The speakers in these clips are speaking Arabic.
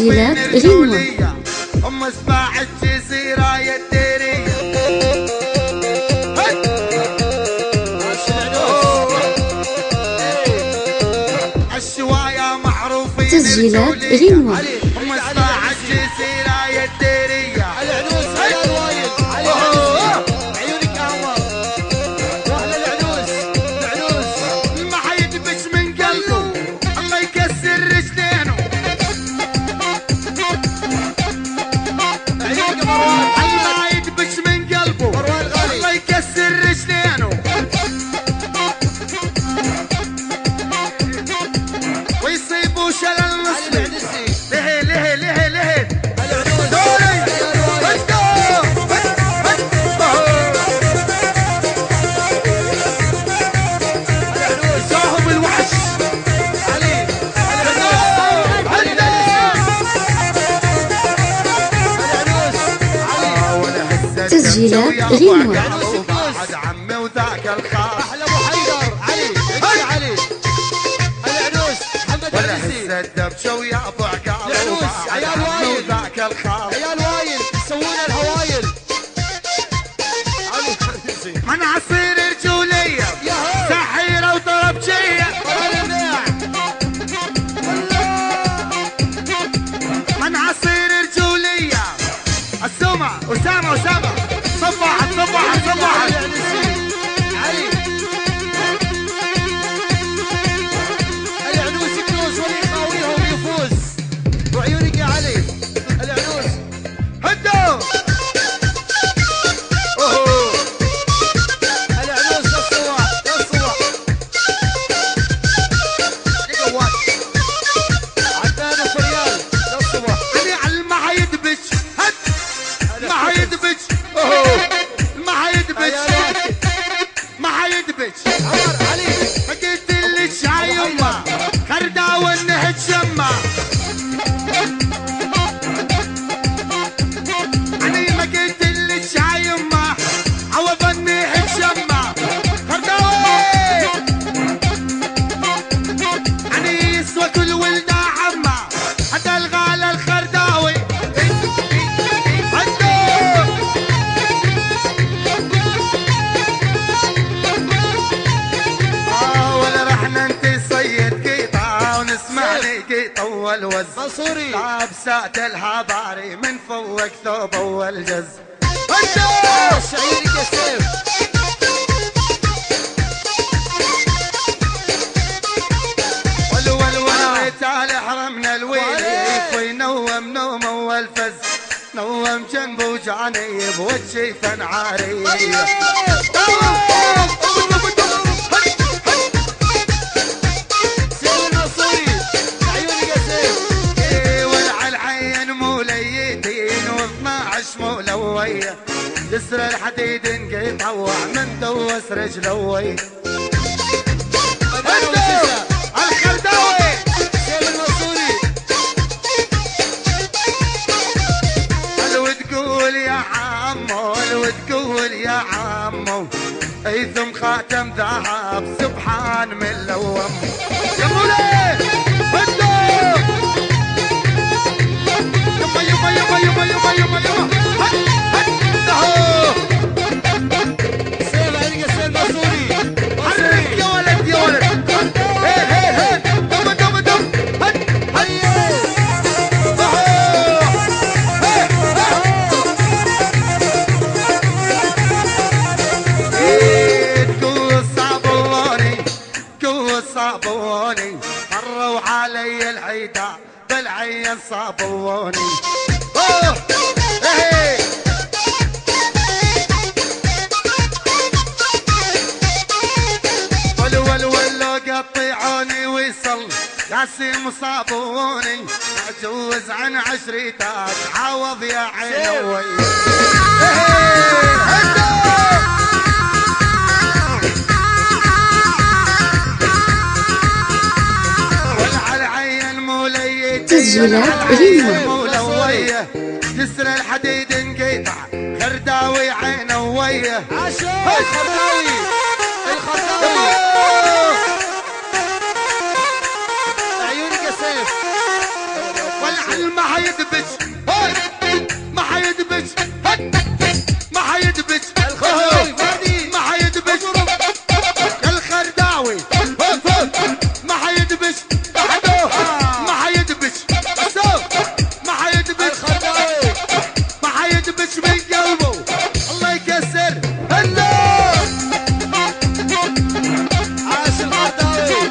تسجيلات غنوة. ام اسمع الجزيرة يا الديرية الشواية معروفين تسجيلات غنوة. ام اسمع الجزيرة يا الديرية العنوس يا الوايد عيونك احمر واهل العنوس ما حيدبش من قلبه الله يكسر رجلينه عيونك مروان ما يدبش من قلبه مروان غالي الله يكسر رجلينه ويصيبوا شلل نصفي العنسي ليه ليه ليه ليه العنوس دوري يا الوايد العنوس صاحب الوحش علي العنوس تسجيلات غنوة. بعد عمي وذاك الخاص احلى ابو حيدر علي عندي علي العنوس محمد ولا العنسي هز الدبشه ويا ابو عقال العنوس، وبعد عيال عمي وايد. وذاك الخاص عيال وايل يسوون الهوايل علي العنسي من عصير رجوليه يا هو سحيره وطربجيه قرار البيع من عصير رجوليه السمع اسامه صبحت علي علي العنوس يكنوز واللي يقاويهم يفوز وعيونك يا علي العنوس هدوا اوه العنوس للصواح عدنان وفريال للصبح علي على ما حيدبش هد ما حيدبش اوه ما حيدبش ما حيدبش عمر علي ما قلت لك شاي يما خرداوي انها تشمع علي ما قلت لك شاي يما عوض انها تشمع خرداوي علي يسوى كل ولده عمه حتى الغالة الخرداوي هدوا ولا رحنا انت صيد قيطة ونسمع لي قيطة والوز منصوري لابسات الهضاري من فوق ثوب والجز شعيرك يا سيف والولول تعال حرمنا الويل وينوم نوم والفز نوم جنبه وجاني بوجهي فنعاري سيف المنصوري عيونك يا سيف ولع العين موليتين و12 مولوية جسر الحديد انقطع من دوس رجلوي مدينة وسيسة الخرداوي سيف المنصوري لو تقول يا عمو لو تقول يا عمو ايثم خاتم ذهب سبحان من لوم يا مولاي هدوا يما سيف عليك يا سيف المنصوري حرك يا ولد يا ولد هي دم صابوني مروا علي العيدا بالعين صابوني اوه ايه ولو قطعوني ويصل ياسين صابوني اجوز عن عشريتك عوض يا عينوي تسجيلات غنوة. جسر الحديد انقطع خرداوي عينه ويه عاشور الخرداوي والعلم حيدبش ما حيدبش ما حيدبش الخرداوي فادي ما حيدبش الخرداوي ما حيدبش ما حيدبش ما حيدبش الخرداوي ما حيدبش من قلبه الله يكسر هلا عاش الخرداوي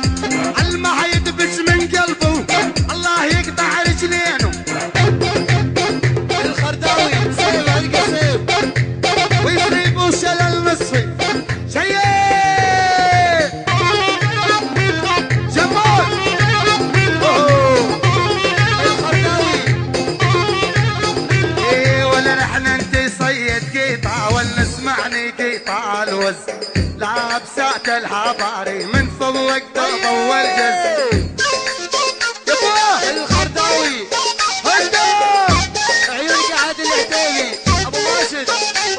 ما حيدبش من قلبه الله يقطع رجلينه الخرداوي سيف القصيب ويصيب وشلل نصفي شيء جمال الخرداوي ايه ولا نحن انت صيد قيطع ولا نسمعني قيطع الوز لعب ساعة الحضاري من فضلك ضرب والجز الخرداوي هدا عيونك عادل العتيبي ابو راشد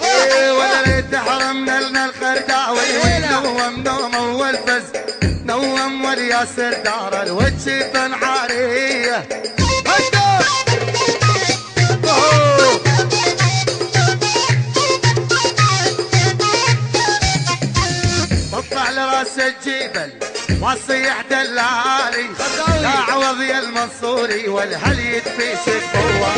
ايه ولا ريت حرمنا لنا الخرداوي ونوم نوم والفز نوم والياسر دار الوجه تنحاريه هدا اطلع لراس الجبل وصيح دلالي خرداوي. لا عوض يا المنصوري والهل يدفيش الثوار